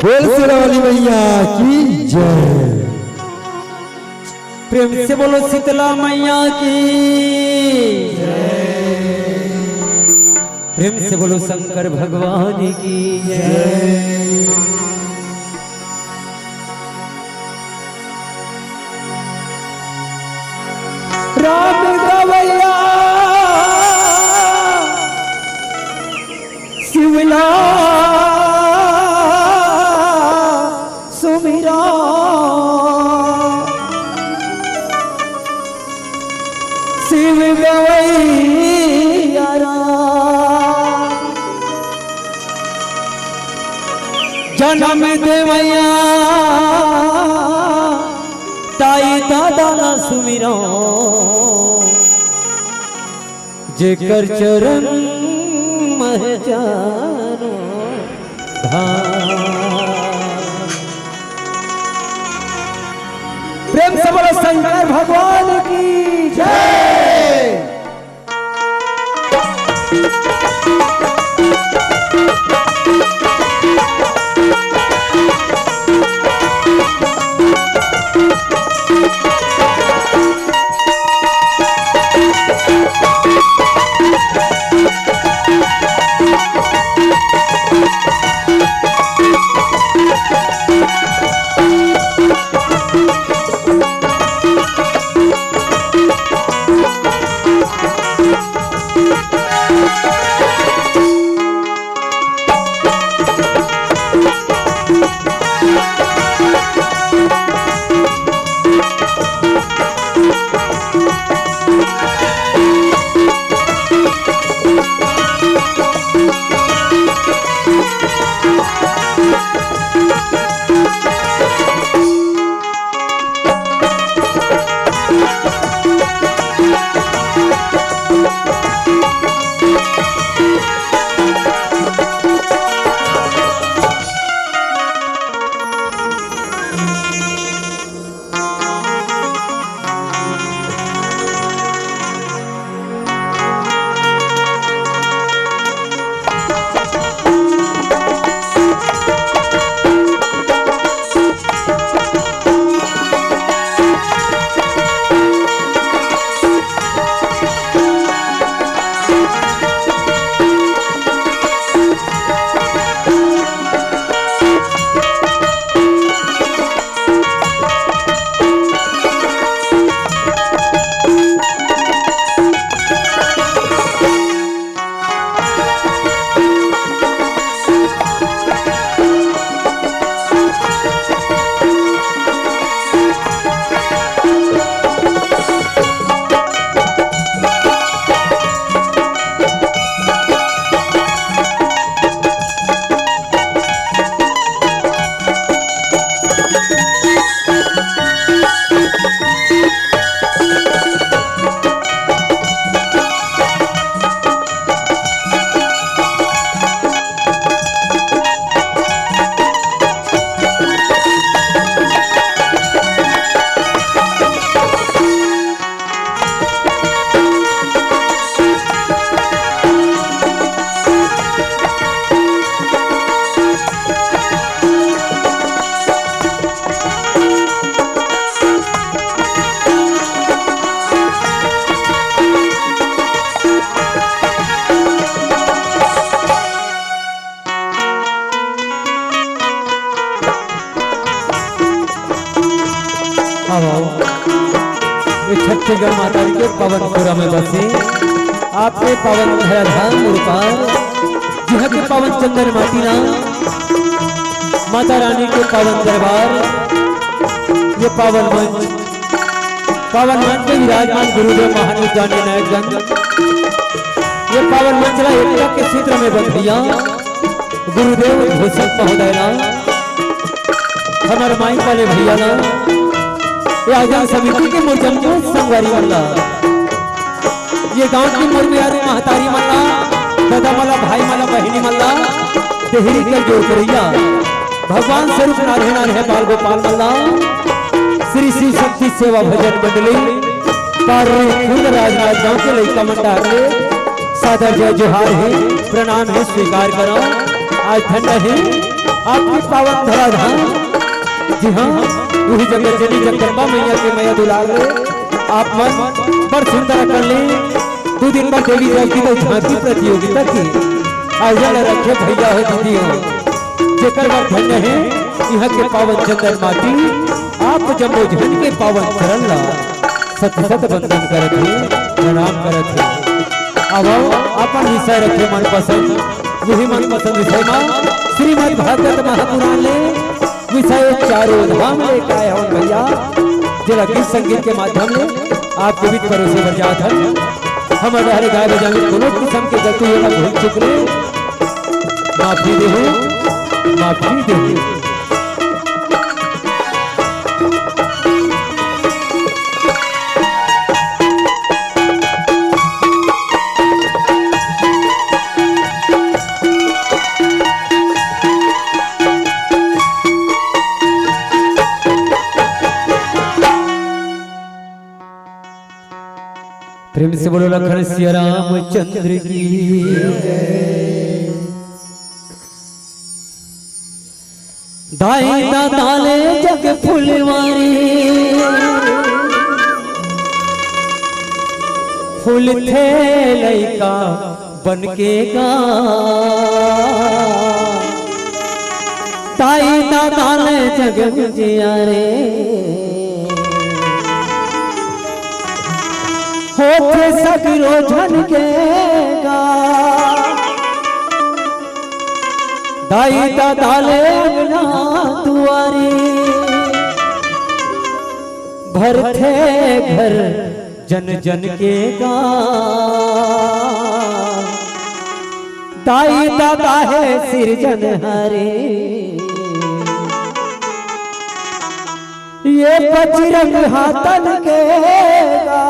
बोल सिरोली मैया की जय। प्रेम से बोलो शीतला मैया की जय। प्रेम से बोलो शंकर भगवान की जय। राम गवैया शिवला सुमिरा शिव गवैया जन्म देवैया ताई दादा ना सुमिरो जेकर चरण मह जानो प्रेम से बोलो शंकर भगवान की जय। छत्तीसगढ़ माता के पवनपुरा में बसे आपके पवन धाम जहाँ के पवन चंदन माटीना माता रानी के पवन दरबार ये पवन मंच के विराजमान गुरुदेव महान जानी नायकगंज ये पवन मंच एकता के क्षेत्र में बन दिया गुरुदेव घोषक महोदय हमारे माई वाले भैया ना आजाद समिति के मोजम्बू संगवारी वाला ये गांव की मुरमियारी महतारी मल्ला दादा मल्ला भाई मल्ला बहिनी मल्ला देहरी कर जोड़ करैया भगवान स्वरूप नारायण है बाल गोपाल मल्ला श्री श्री शक्ति सेवा भजन मंडली राजनाथ गांव के लड़का मंडा सादर जय जोहार है प्रणाम है स्वीकार करो। आज धन्य है आपकी पावन धराधाम। जी हाँ, वही जगह चली जगदम्बा मैया के मैया दुलार आप मन बड़ सुंदर कर ले। 2 दिन बाद देवी जाएगी तो झांकी प्रतियोगिता की आयोजन रखे भैया हो दीदी हो। जेकर बात धन्य है यहाँ के पावन चंदन माटी आप जम्बो जहन के पावन चरण ला सत सत वंदन करत है, प्रणाम करत है। अब अपन विषय रखे मन पसंद, वही मन पसंद विषय में श्रीमद् भागवत महापुराण ले विषय चारों धाम लेकर आया हूँ भैया। जरा गीत संगीत के माध्यम ले आपके बीच परोसे बढ़ जाता है। हम अगर गाय बजाने दोनों किस्म के गलती होना भूल चुक रहे, माफी दे, माफी दे। प्रेम से बोलो लखन सिया रामचंद्र की। दाई दाले जग फुलवारी फूल थे लइका बन के गा। दाई दाले जग जिया रे होते सगरो झनकेगा। दाई दाले अंगना दुआरी भरते घर जन जन के गा। दाई दादा है सिरजन हरे ये बजरंग हाथन के गा।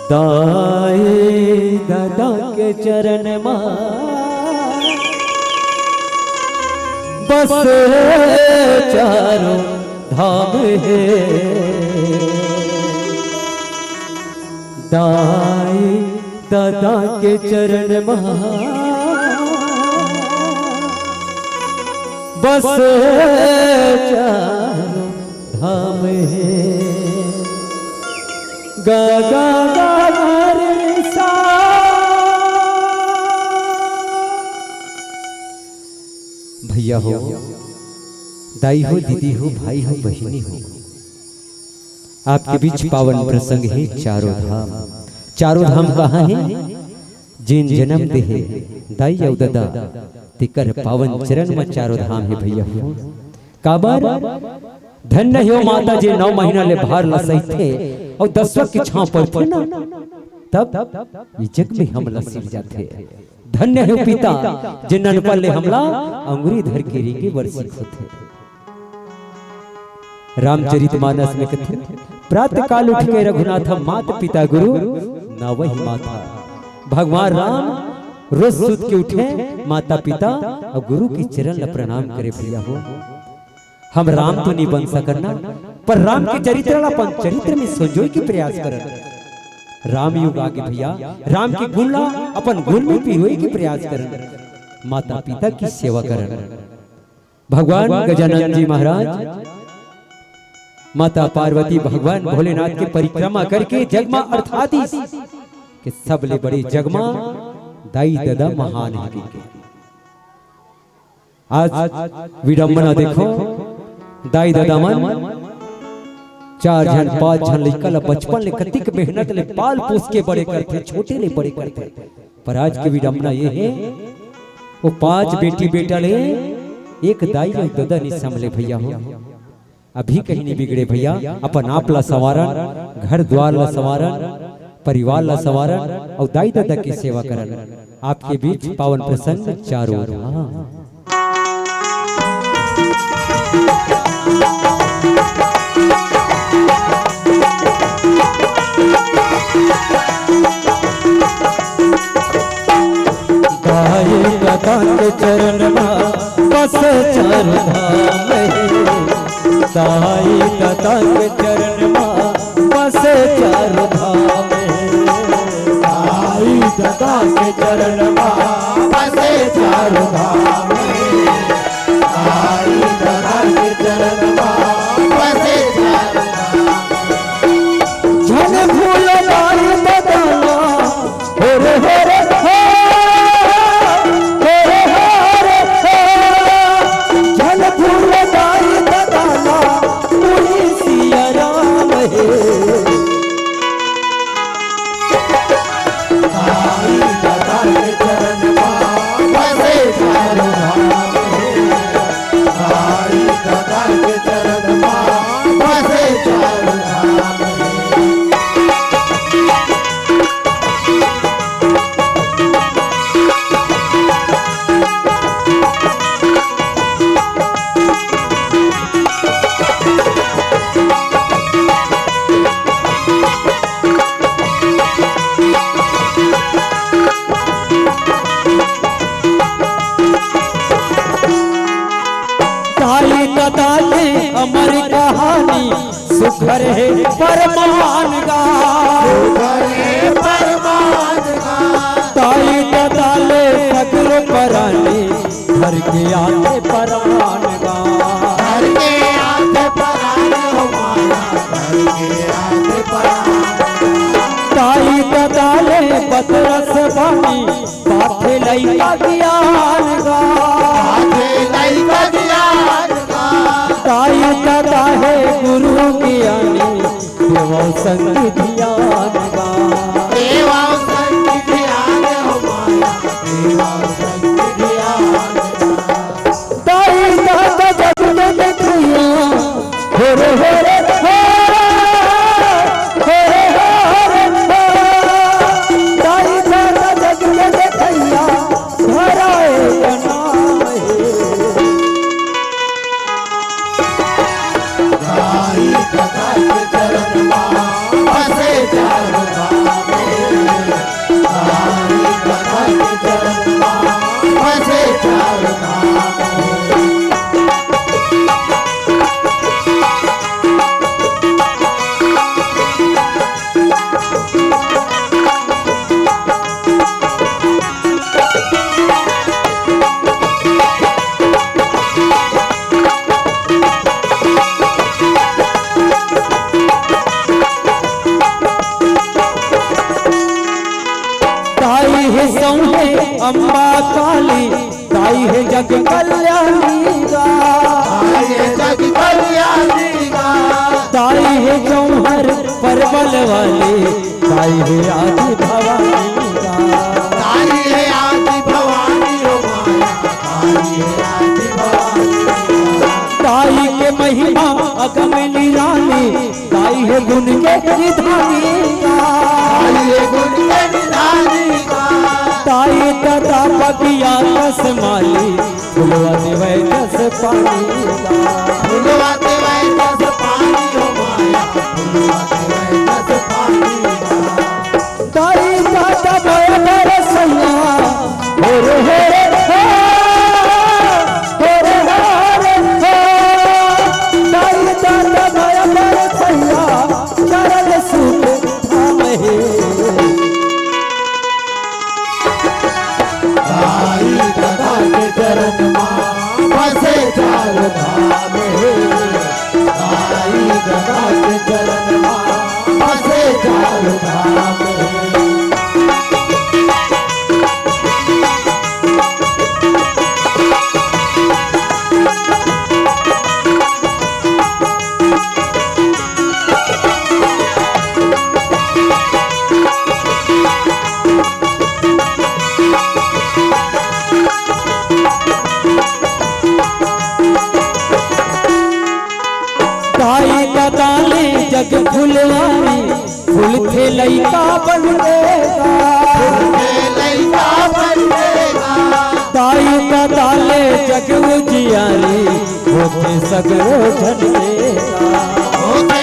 दाई दादा के चरण में बस चारों धाम है। दाई दादा के चरण में बस चारों धाम है। गा गा गा रे सा। भैया हो, दाई हो, दीदी हो, भाई हो, बहिनी हो, आपके बीच पावन प्रसंग है चारों धाम। चारों धाम कहाँ है? जिन जन्म दे दाई और दादा तिकर पावन चरण में चारों धाम है भैया हो। काबर धन्य हो माता जी 9 महीना ले भार लसई थे और 10 की छांव पर थे ना, तब ये जग में हमला सिर जाते। धन्य हो पिता जिन पर ले हमला अंगुरी धर के रींगे वर्षिक होते। रामचरितमानस में कथे प्रातः काल उठ के रघुनाथ मात पिता गुरु ना वही माता। भगवान राम रोज सुत के उठे माता पिता और गुरु की चरण ला प्रणाम करे भैया हो। हम राम तो नहीं बन सकना पर राम के चरित्र ला अपन चरित्र में संजोए के प्रयास करन। राम युग आगे भैया राम के गुण ला अपन गुण में पिरोए के प्रयास करन। माता पिता की सेवा करन। भगवान गजानन जी महाराज माता पार्वती भगवान भोलेनाथ की परिक्रमा करके जगमा अर्थात के सबले बड़े जगमा दाई दादा महान है। आज विडंबना देखो दाई दादा मन 4 जन 5 जन लड़का ला बचपन ले कतिक मेहनत ले पाल पोस के बड़े करते, छोटे ले बड़े करते। पर आज की विडंबना ये है वो 5 बेटी बेटा ले एक दाई और दादा नहीं संभले भैया हो। अभी कहीं नहीं बिगड़े भैया, अपन आप ला संवारन, घर द्वार ला संवारन, परिवार ला संवारन और दाई दादा की सेवा करन। आपके बीच पावन प्रसंग चारों धाम। दाई दादा के चरण में बस चारों धाम है। दाई दादा के चरण में बस चारों धाम है। दाई दादा के चरण में बसे चारों धाम आई दादा के चरण में बसे चारों धाम झन फूल लाई बदला हो रे झन फूल लाई बदला पूरी सिया राम है आई दादा के चरण में बसे चारों धाम आई दादा के चरण में बसे चारों धाम अमर कहानी सुखर है परमान गा ताई दाले सगर परानी घर के आते परमान गा घर के आते परान हो माया घर के आते परान ताई दाले बतरस बानी पाथे लइका ज्ञान गा आते लइका ज्ञान ताई दादा है गुरु ज्ञानी देवा संग ध्यान गा देवा संग ध्यान हो माया देवा संग ध्यान ताई दादा जग में देखिया हो रे ताई दादा जग में देखिया धराए नाम है आई दादा के चरण में बसे चारों धाम आई दादा के चरण में बसे चारों धाम अम्बा काली ताई है जग कल्याणी गा ताई है जग कल्याणी गा ताई है जौहर परबल वाली ताई है आदि भवानी गा ताई है आदि भवानी हो माया ताई है आदि भवानी ताई के महिमा अगम निराली ताई है गुण के निधानी गा ताई है गुण के निधानी गा ताई दादा बगिया कस माली फुलवाते वह जस पानी फुलवाते वह जस पानी हो माया फुलवाते वह जस पानी ताई दादा भय बरसैया हो रे ताई दादा भय बरसैया चरण सुख धाम है आई दादा के चरण में बसे चारों धाम आई दादा के चरण में बसे चारों धाम ताई दादाले जग फुलवारी फूल थे लइका बन देगा ताई दादाले जग उजियारी होते सगरो झन देगा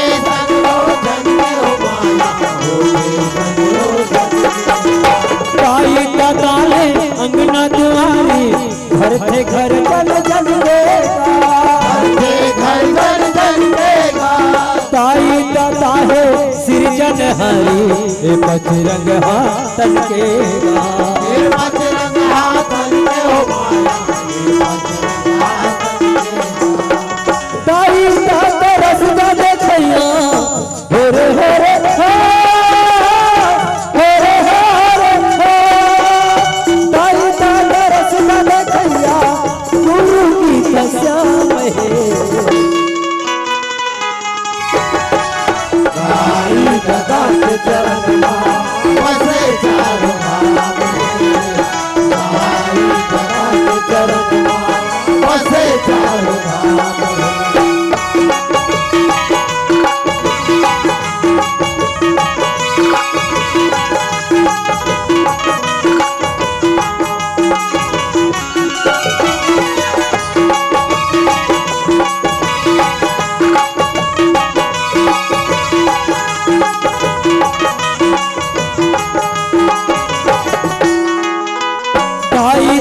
ताई दादाले अंगना दुआरी घर थे घर जल जल देगा ताई दादा है सिरजन हरी ये बजरंग हाथन के गाँव। ये बजरंग हाथन के हो माया, ये बजरंग हाथन के। ताई दादा रसदा देखैया हो रे हो रे हो रे हो। ताई दादा रसदा देखैया गुरु की श्याम है। गाई दादा के चरण में बसे चारों धाम। गाई दादा के चरण में बसे चारों धाम।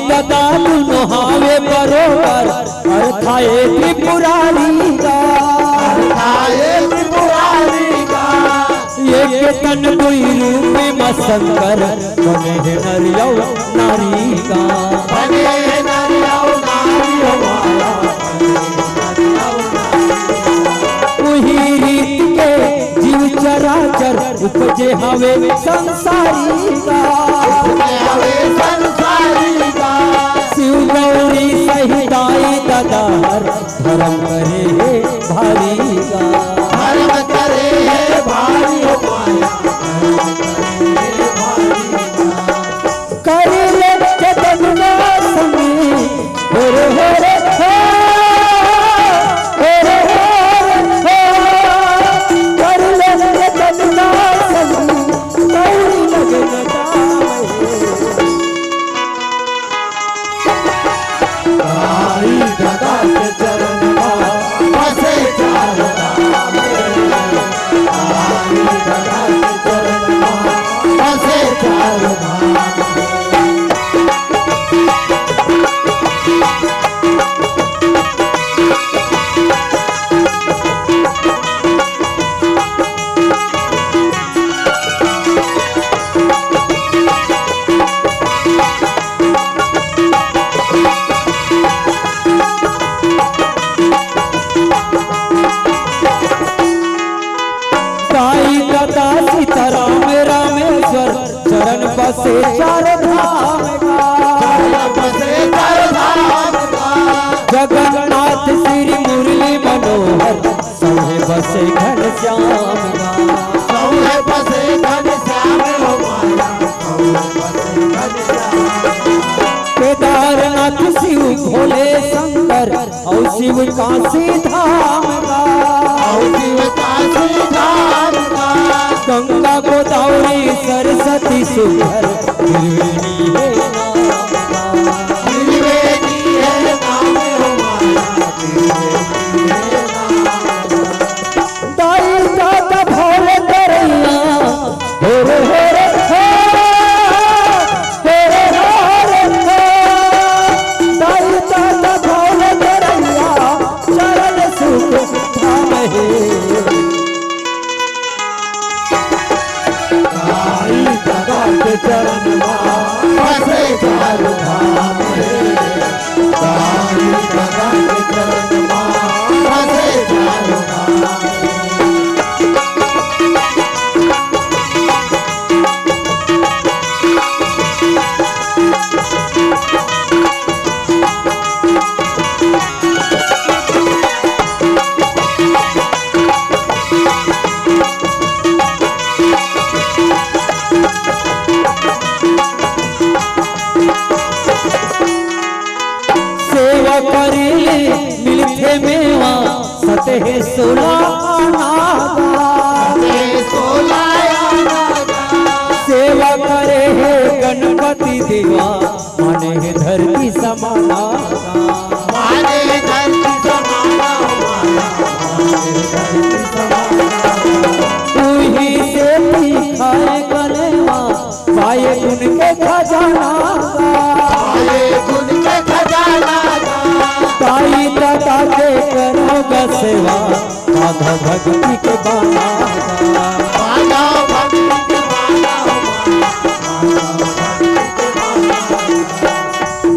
दादा दुनो हावे बरोबर अर्थाए त्रिपुरारी का। ये के तन कोई रूप में शंकर बने है नरियो नारी का। वही रीत के जीव चराचर उपजे हवे संसारी का। शिव गौरी सहिताई दादा धर्म करे है भारी का। धर्म करे है भारी हो माया, धर्म करे है भारी का। कर ले चतन संगी हो रे हो रे हो रे हो। कर ले चतन संगी गौरी लगन गाई दादा के चरण में बसे चारों धाम। गाई दादा के चरण में बसे चारों धाम। सीताराम रामेश्वर चरण बसे चार धाम का। जगन्नाथ श्री मुरली मनोहर सौहे बसे घनश्याम केदारनाथ शिव भोले शंकर और शिव काशी धाम का। गंगा गोदावरी सरस्वती सुंदर त्रिवेणी है नाम। दाई दादा भोले करैया हो रे हो रे हो रे हो। दाई दादा भोले करैया चरण सुख धाम है। के चरण में बसे चारों धाम। गाई दादा के चरण में बसे चारों धाम। करेले मिलते मेवा सते 16 सेवा करे है गणपति देवा माने है धरती समाना। तूही से खाए गलेवा पाए उनके खजाना। ताई दादा के करोगा सेवा माधव भक्ति के बाना।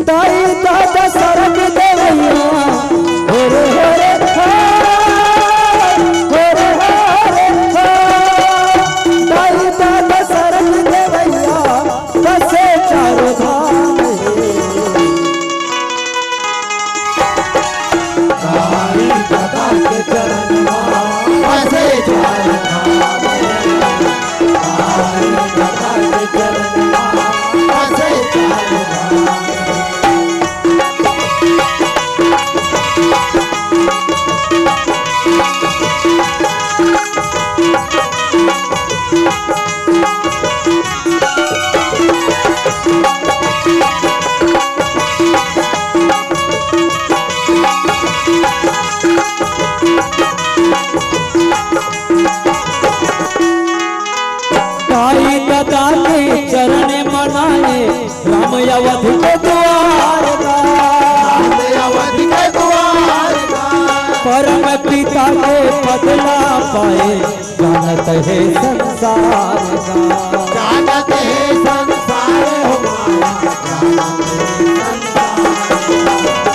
दाई दादा सरग देवैया हो रे हो रे हो रे हो दाई दादा सरग देवैया बसे चारों धाम दाई दादा के चरण बसे चारों धाम दाई दादा के चरण बसे चारों धाम दादा के चरण मनाए राम अवध के द्वार का अवध के द्वार का परम पिता के बदला पाए जानत है संसार का जानत है संसार हमारा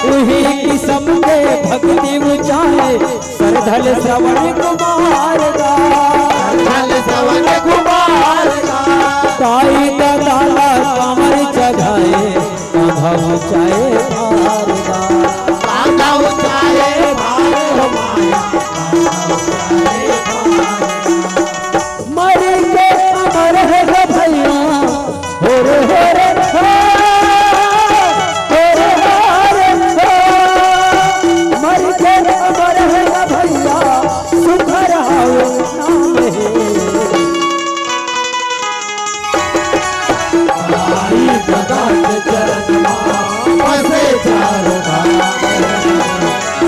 वही किस्म के भक्ति ऊंचाए सरधल श्रवण कुमार का श्रवण कुमार का ताई दादा कमर जगाए कांधा ऊंचाए भार का कांधा ऊंचाए भार हमारा मर के अमर है भैया हो रे हो रे हो मर के अमर है भैया सुखर आओ नाम है दाई दादा के चरण बसे चारों धाम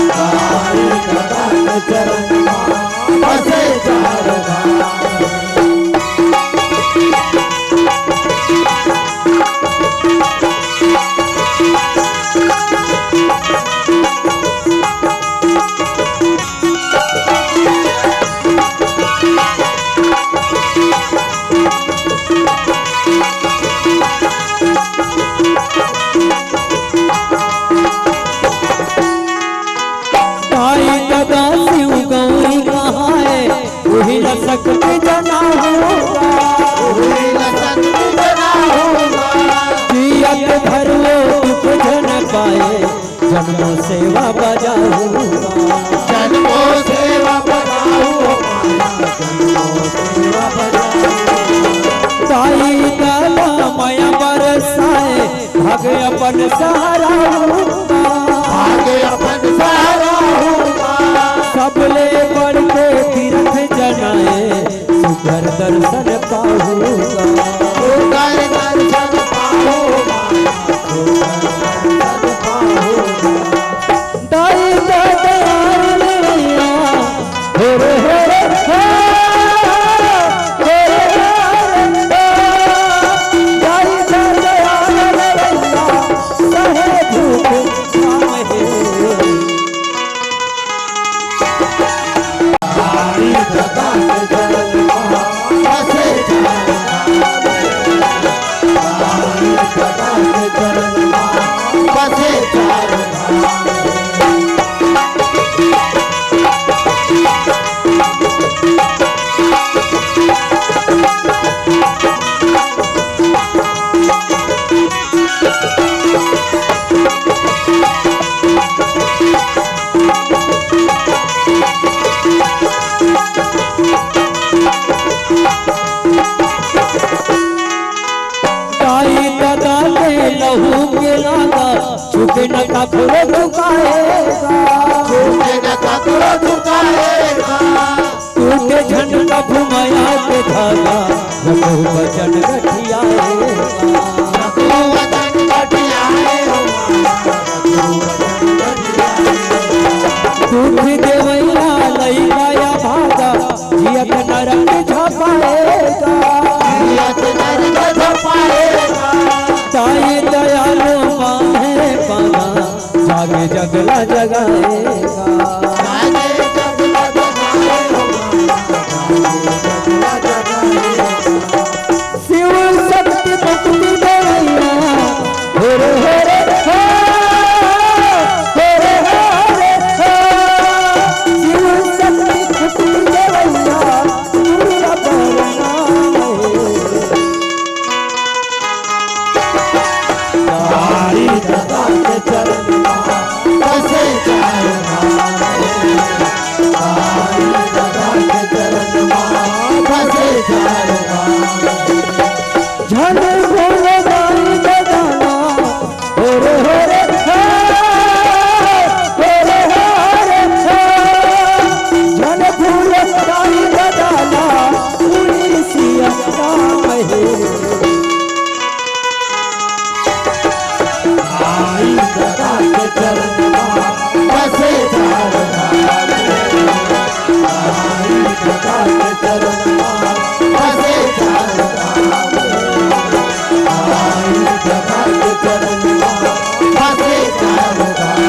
दाई दादा के चरण बसे चारों धाम वही न सकते जना होगा जियत भर वो दुख जन पाए जन्मों सेवा बजाऊंगा जन्मों सेवा ताई दादा माया बरसाए भागे अपन सहारा आगे अपन सहारा सब ले बढ़ के तीर्थ जनाए सुगर दर्शन पाऊंगा सुगर दर्शन पाऊंगा दाई दादा हो रे हो रे हो दाई दादा सहे भूख नाम है दाई दादा के चरण बसे चारों धाम दाई दादा के चरण बसे चारों धाम ताई दादा के लहू के लागा झुके न कखरो झुकाएगा झूठे न ककरो झुकाएगा टूटे झंडा घुमाया के धागा रघु वचन गठियाएगा रघु वचन गठियाए दुख देवैया लई गाया भागा जियत नरक झपाएगा ताई दयालु माहे पाना जागे जगला जगाएगा शिव शक्ति मुख के चरण बसे चारों धाम आई दादा के चरण बसे चारों धाम झन फूल दाई बदाना होरे होरे होरे होरे झन फूल दाई बदाना पूरी सिया राम है आई दादा के चरण बसे चारों धाम आई दादा के चरण बसे चारों धाम आई दादा के चरण बसे चारों धाम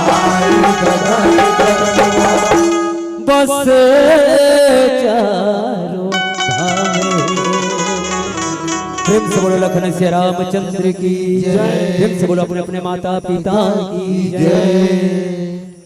आई दादा के चरण बस चारों धाम। प्रेम से बोलो लखन से रामचंद्र की जय। प्रेम से बोलो अपने अपने माता पिता की जय।